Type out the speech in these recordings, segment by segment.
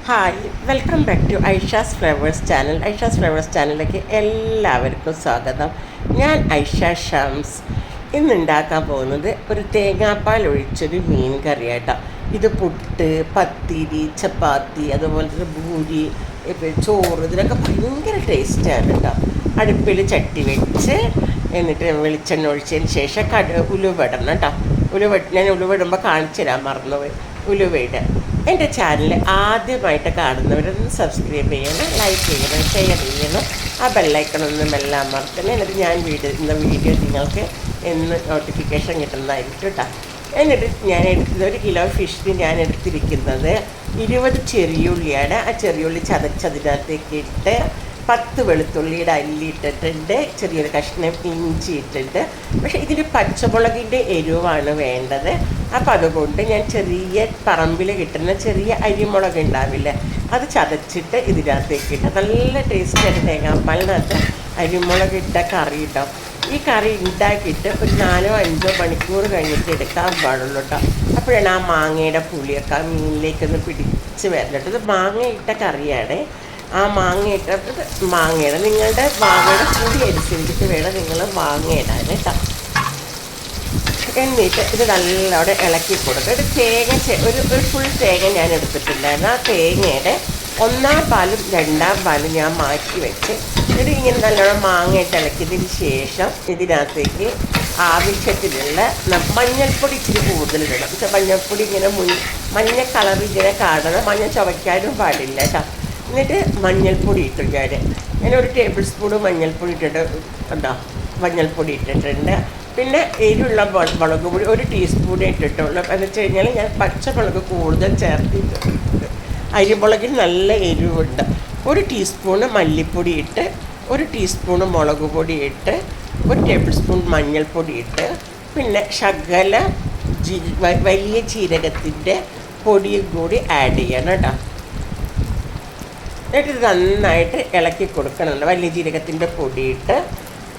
Hi, welcome back to Aisha's flavours channel. Aisha's flavours ചാനലിലേക്ക് എല്ലാവർക്കും സ്വാഗതം. ഞാൻ ഐഷ ഷംസ്. ഇന്നുണ്ടാക്കാൻ പോകുന്നത് ഒരു തേങ്ങാപ്പാൽ ഒഴിച്ചൊരു മീൻ കറിയാട്ടോ. ഇത് പുട്ട്, പത്തിരി, ചപ്പാത്തി, അതുപോലെ തന്നെ പൂരി, ചോറ്, ഇതിനൊക്കെ ഭയങ്കര ടേസ്റ്റാണ് കേട്ടോ. അടുപ്പിൽ ചട്ടി വെച്ച് എന്നിട്ട് വെളിച്ചെണ്ണ ഒഴിച്ചതിന് ശേഷം ഉലുവടണം കേട്ടോ. ഞാൻ ഉലുവടുമ്പോൾ കാണിച്ചു തരാൻ മറന്നുപോയി. ഉലുവയിടുക. എൻ്റെ ചാനൽ ആദ്യമായിട്ട് കാണുന്നവരൊന്ന് സബ്സ്ക്രൈബ് ചെയ്യണം, ലൈക്ക് ചെയ്യണം, ഷെയർ ചെയ്യണം, ആ ബെല്ലൈക്കണൊന്ന് മെല്ലാം അമർത്തണം. എന്നിട്ട് ഞാൻ ഇടുന്ന വീഡിയോ നിങ്ങൾക്ക് എന്ന് നോട്ടിഫിക്കേഷൻ കിട്ടുന്നതായിരിക്കും കേട്ടോ. എന്നിട്ട് ഞാൻ എടുത്തത് 1 കിലോ ഫിഷിന് ഞാൻ എടുത്തിരിക്കുന്നത് 20 ചെറിയുള്ളിയാണ്. ആ ചെറിയുള്ളി ചതച്ചതിനകത്തേക്ക് ഇട്ട് 10 വെളുത്തുള്ളിയുടെ അല്ലി ഇട്ടിട്ടുണ്ട്, ചെറിയൊരു കഷ്ണം ഇഞ്ചി ഇട്ടിട്ടുണ്ട്. പക്ഷേ ഇതിന് പച്ചമുളകിൻ്റെ എരിവാണ് വേണ്ടത്. അപ്പോൾ അതുകൊണ്ട് ഞാൻ ചെറിയ പറമ്പിൽ കിട്ടുന്ന ചെറിയ അരിമുളക് ഉണ്ടാവില്ല, അത് ചതച്ചിട്ട് ഇതിനകത്തേക്ക് ഇട്ട് നല്ല ടേസ്റ്റായിട്ട് തേങ്ങാപ്പാലിനകത്ത് അരിമുളക് ഇട്ട കറി ഇട്ടോ. ഈ കറി ഉണ്ടാക്കിയിട്ട് ഒരു 4-5 മണിക്കൂർ കഴിഞ്ഞിട്ട് എടുക്കാൻ പാടുള്ളൂ കേട്ടോ. അപ്പോഴാണ് ആ മാങ്ങയുടെ പുളിയൊക്കെ ആ മീനിലേക്കൊന്ന് പിടിച്ച് വരലിട്ട്. ഇത് മാങ്ങ ഇട്ട കറിയാണ്. ആ മാങ്ങ ഇട്ടിട്ട് മാങ്ങയുടെ നിങ്ങളുടെ മാങ്ങയുടെ പുളി അനുസരിച്ചിട്ട് വേണം നിങ്ങൾ മാങ്ങ ഇടാൻ കേട്ടോ. എന്നിട്ട് ഇത് നല്ലോണം ഇളക്കി കൊടുക്കുക. ഒരു തേങ്ങ ഒരു ഫുൾ തേങ്ങ ഞാൻ എടുത്തിട്ടുണ്ടായിരുന്നു. ആ തേങ്ങയുടെ 1-ാം പാലും 2-ാം പാലും ഞാൻ മാറ്റി വെച്ച് എന്നിട്ട് ഇങ്ങനെ നല്ലോണം മാങ്ങയിട്ട് ഇളക്കിയതിന് ശേഷം ഇതിനകത്തേക്ക് ആവശ്യത്തിലുള്ള മഞ്ഞൾപ്പൊടി ഇച്ചിരി കൂടുതലിടണം. പക്ഷെ മഞ്ഞൾപ്പൊടി ഇങ്ങനെ മഞ്ഞ കളർ ഇങ്ങനെ കാണണം, മഞ്ഞ ചുവയ്ക്കാനും പാടില്ല കേട്ടോ. എന്നിട്ട് മഞ്ഞൾപ്പൊടി ഇട്ടു. ഞാനൊരു ടേബിൾ സ്പൂണ് മഞ്ഞൾപ്പൊടി ഇട്ടിട്ട് ഉണ്ടോ, മഞ്ഞൾപ്പൊടി ഇട്ടിട്ടുണ്ട്. പിന്നെ എരിവുള്ള മുളക് പൊടി 1 ടീസ്പൂൺ ഇട്ടിട്ടുള്ളൂ. എന്ന് വെച്ച് കഴിഞ്ഞാൽ ഞാൻ പച്ചമുളക് കൂടുതൽ ചേർത്തിട്ടുണ്ട്. അരിമുളകിന് നല്ല എരിവുണ്ട്. 1 ടീസ്പൂണ് മല്ലിപ്പൊടി ഇട്ട്, 1 ടീസ്പൂണ് മുളക് പൊടി ഇട്ട്, 1 ടേബിൾ സ്പൂൺ മഞ്ഞൾപ്പൊടി ഇട്ട്, പിന്നെ ശകല വലിയ ജീരകത്തിൻ്റെ പൊടിയും കൂടി ആഡ് ചെയ്യണം കേട്ടോ. എന്നിട്ട് നന്നായിട്ട് ഇളക്കി കൊടുക്കണമല്ലോ. വലിയ ജീരകത്തിൻ്റെ പൊടിയിട്ട്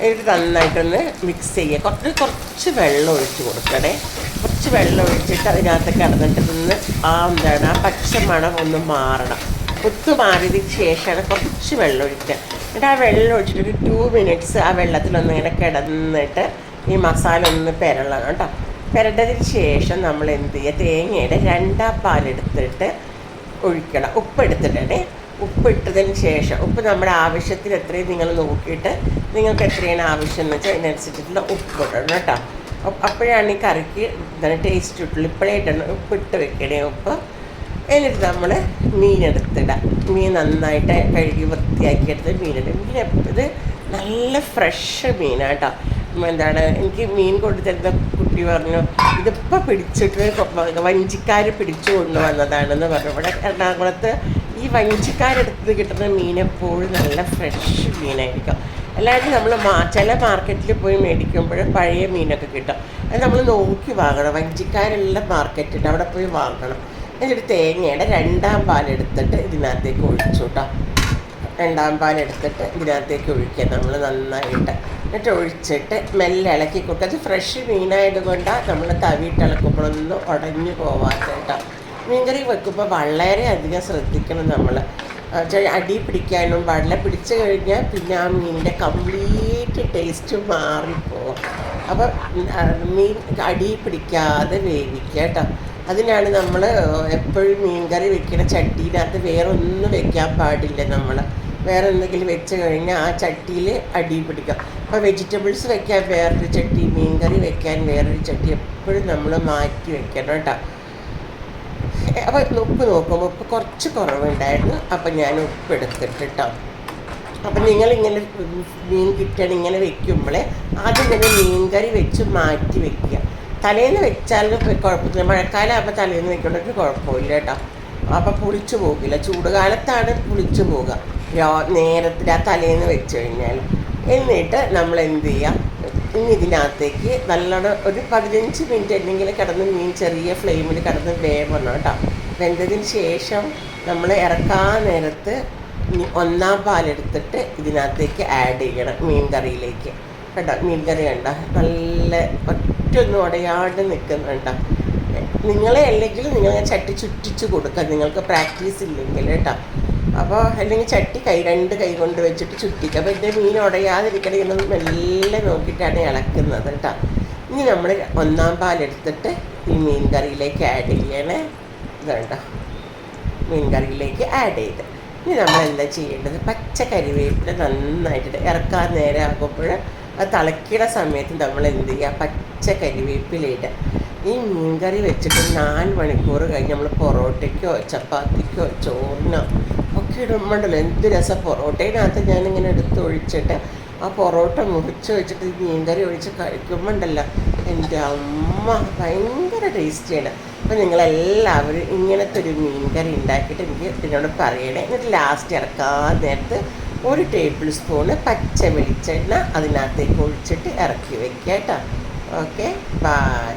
എന്നിട്ട് നന്നായിട്ടൊന്ന് മിക്സ് ചെയ്യുക. കുറച്ച് വെള്ളം ഒഴിച്ച് കൊടുക്കണേ. കുറച്ച് വെള്ളം ഒഴിച്ചിട്ട് അതിനകത്ത് കിടന്നിട്ട് ആ പച്ചമണം ഒന്ന് മാറണം. മാറിയതിന് ശേഷമാണ് കുറച്ച് വെള്ളം ഒഴിക്കുക. എന്നിട്ട് ആ വെള്ളം ഒഴിച്ചിട്ട് ഒരു 2 മിനിറ്റ്സ് ആ വെള്ളത്തിലൊന്ന് ഇങ്ങനെ കിടന്നിട്ട് ഈ മസാല ഒന്ന് പെരളണം കേട്ടോ. പെരണ്ടതിന് ശേഷം നമ്മൾ എന്ത് ചെയ്യുക, തേങ്ങയുടെ 2-ാം പാലെടുത്തിട്ട് ഒഴിക്കണം. ഉപ്പെടുത്തിട്ടേ. ഉപ്പിട്ടതിന് ശേഷം ഉപ്പ് നമ്മുടെ ആവശ്യത്തിന് എത്രയും നിങ്ങൾ നോക്കിയിട്ട് നിങ്ങൾക്ക് എത്രയാണ് ആവശ്യം എന്ന് വെച്ചാൽ അതിനനുസരിച്ചിട്ടുള്ള ഉപ്പ് ഇടണം കേട്ടോ. അപ്പോഴാണ് ഈ കറിക്ക് ടേസ്റ്റ് കിട്ടുള്ളൂ. ഇപ്പോഴേ ഇടണം, ഉപ്പിട്ട് വെക്കണേ ഉപ്പ്. എന്നിട്ട് നമ്മൾ മീനെടുത്തിടാം. മീൻ നന്നായിട്ട് കഴുകി വൃത്തിയാക്കി എടുത്ത് മീനിടും. ഇത് നല്ല ഫ്രഷ് മീനാട്ടോ. എനിക്ക് മീൻ കൊണ്ടുതരുന്ന കുട്ടി പറഞ്ഞു, ഇതിപ്പോൾ പിടിച്ചിട്ട് വഞ്ചിക്കാർ പിടിച്ചു കൊണ്ടുവന്നതാണെന്ന് പറഞ്ഞു. ഇവിടെ എറണാകുളത്ത് ഈ വഞ്ചിക്കാരെടുത്ത് കിട്ടുന്ന മീൻ എപ്പോഴും നല്ല ഫ്രഷ് മീനായിരിക്കും. അല്ലാണ്ട് നമ്മൾ ചില മാർക്കറ്റിൽ പോയി മേടിക്കുമ്പോൾ പഴയ മീനൊക്കെ കിട്ടും. അത് നമ്മൾ നോക്കി വാങ്ങണം. വഞ്ചിക്കാരുള്ള മാർക്കറ്റുണ്ട്, അവിടെ പോയി വാങ്ങണം. എന്നിട്ട് തേങ്ങയുടെ 2-ാം പാലെടുത്തിട്ട് ഇതിനകത്തേക്ക് ഒഴിച്ചു കേട്ടോ. 2-ാം പാലെടുത്തിട്ട് ഇതിനകത്തേക്ക് ഒഴിക്കുക നമ്മൾ നന്നായിട്ട്. എന്നിട്ട് ഒഴിച്ചിട്ട് മെല്ലെ ഇളക്കി കൊടുക്കുക. അത് ഫ്രഷ് മീനായതുകൊണ്ടാണ് നമ്മൾ തവിയിട്ട് ഇളക്കുമ്പോഴൊന്നും ഉടഞ്ഞു പോവാത്ത കേട്ടോ. മീൻകറി വെക്കുമ്പോൾ വളരെയധികം ശ്രദ്ധിക്കണം നമ്മൾ. അടി പിടിക്കാനും പാടില്ല. പിടിച്ചു കഴിഞ്ഞാൽ പിന്നെ ആ മീനിൻ്റെ കംപ്ലീറ്റ് ടേസ്റ്റ് മാറിപ്പോവും. അപ്പോൾ മീൻ അടി പിടിക്കാതെ വേവിക്കുക കേട്ടോ. അതിനാണ് നമ്മൾ എപ്പോഴും മീൻകറി വെക്കുന്ന ചട്ടിയിനകത്ത് വേറെ ഒന്നും വെക്കാൻ പാടില്ല. നമ്മൾ വേറെ എന്തെങ്കിലും വെച്ച് കഴിഞ്ഞാൽ ആ ചട്ടിയിൽ അടി പിടിക്കും. അപ്പോൾ വെജിറ്റബിൾസ് വെക്കാൻ വേറൊരു ചട്ടി, മീൻകറി വെക്കാൻ വേറൊരു ചട്ടി എപ്പോഴും നമ്മൾ മാറ്റി വെക്കണം കേട്ടോ. അപ്പോൾ ഉപ്പ് നോക്കുമ്പോൾ ഉപ്പ് കുറച്ച് കുറവുണ്ടായിരുന്നു. അപ്പം ഞാൻ ഉപ്പ് എടുത്തിട്ട് കേട്ടോ. അപ്പം നിങ്ങളിങ്ങനെ മീൻ കിട്ടണം ഇങ്ങനെ വെക്കുമ്പോൾ ആദ്യം തന്നെ മീൻകറി വെച്ച് മാറ്റി വെക്കുക. തലേന്ന് വെച്ചാൽ കുഴപ്പമില്ല. മഴക്കാലം ആകുമ്പോൾ തലേന്ന് വെക്കണമെങ്കിൽ കുഴപ്പമില്ല കേട്ടോ. അപ്പം പുളിച്ചു പോകില്ല. ചൂടുകാലത്താണ് പുളിച്ചു പോകുക നേരത്തെ തലേന്ന് വെച്ച് കഴിഞ്ഞാൽ. എന്നിട്ട് നമ്മൾ എന്ത് ചെയ്യാം, ഇനി ഇതിനകത്തേക്ക് നല്ലോണം ഒരു 15 മിനിറ്റ് അല്ലെങ്കിൽ കിടന്ന് മീൻ ചെറിയ ഫ്ലെയിമിൽ കിടന്ന് വേവണം കേട്ടോ. വെന്തതിന് ശേഷം നമ്മൾ ഇറക്കാൻ നേരത്ത് 1-ാം പാലെടുത്തിട്ട് ഇതിനകത്തേക്ക് ആഡ് ചെയ്യണം മീൻ കറിയിലേക്ക് കേട്ടോ. മീൻ കറി കണ്ട നല്ല ഒറ്റൊന്നും ഉടയാണ്ട് നിൽക്കുന്നുണ്ടോ. നിങ്ങളെ അല്ലെങ്കിൽ നിങ്ങൾ ചട്ടി ചുറ്റിച്ച് കൊടുക്കുക, നിങ്ങൾക്ക് പ്രാക്ടീസ് ഇല്ലെങ്കിൽ കേട്ടോ. അപ്പോൾ അല്ലെങ്കിൽ ചട്ടി രണ്ട് കൈ കൊണ്ട് വെച്ചിട്ട് ചുറ്റിക്കുക. അപ്പോൾ എൻ്റെ മീൻ ഉടയാതിരിക്കണമെന്ന് മെല്ലെ നോക്കിയിട്ടാണ് ഇളക്കുന്നത് കേട്ടോ. ഇനി നമ്മൾ 1-ാം പാലെടുത്തിട്ട് ഈ മീൻ കറിയിലേക്ക് ആഡ് ചെയ്യണേ. ഇതുണ്ടോ, മീൻ കറിയിലേക്ക് ആഡ് ചെയ്ത് ഇനി നമ്മൾ എന്താ ചെയ്യേണ്ടത്, പച്ച കരിവേപ്പില നന്നായിട്ട് ഇറക്കാൻ നേരം ആകുമ്പോൾ അത് തിളയ്ക്കുന്ന സമയത്ത് നമ്മൾ എന്ത് ചെയ്യുക, പച്ച കരിവേപ്പില ഇടുക. ഈ മീൻ കറി വെച്ചിട്ട് 4 മണിക്കൂർ കഴിഞ്ഞ് നമ്മൾ പൊറോട്ടയ്ക്കോ ചപ്പാത്തിക്കോ ചോറിനോ ഒക്കെ ഇടുമ്പോണ്ടല്ലോ എന്ത് രസം. പൊറോട്ടയിനകത്ത് ഞാനിങ്ങനെ എടുത്തൊഴിച്ചിട്ട് ആ പൊറോട്ട മുറിച്ച് വെച്ചിട്ട് ഈ മീൻ കറി ഒഴിച്ച് കഴിക്കുമ്പോണ്ടല്ലോ എൻ്റെ അമ്മ ഭയങ്കര ടേസ്റ്റിയാണ്. അപ്പോൾ നിങ്ങളെല്ലാവരും ഇങ്ങനത്തെ ഒരു മീൻ കറി ഉണ്ടാക്കിയിട്ട് എനിക്ക് ഇതിനോട് പറയണേ. എന്നിട്ട് ലാസ്റ്റ് ഇറക്കാൻ നേരത്ത് 1 ടേബിൾ സ്പൂണ് പച്ച വെളിച്ചെണ്ണ അതിനകത്തേക്ക് ഒഴിച്ചിട്ട് ഇറക്കി വെക്കുക കേട്ടോ. Okay, by.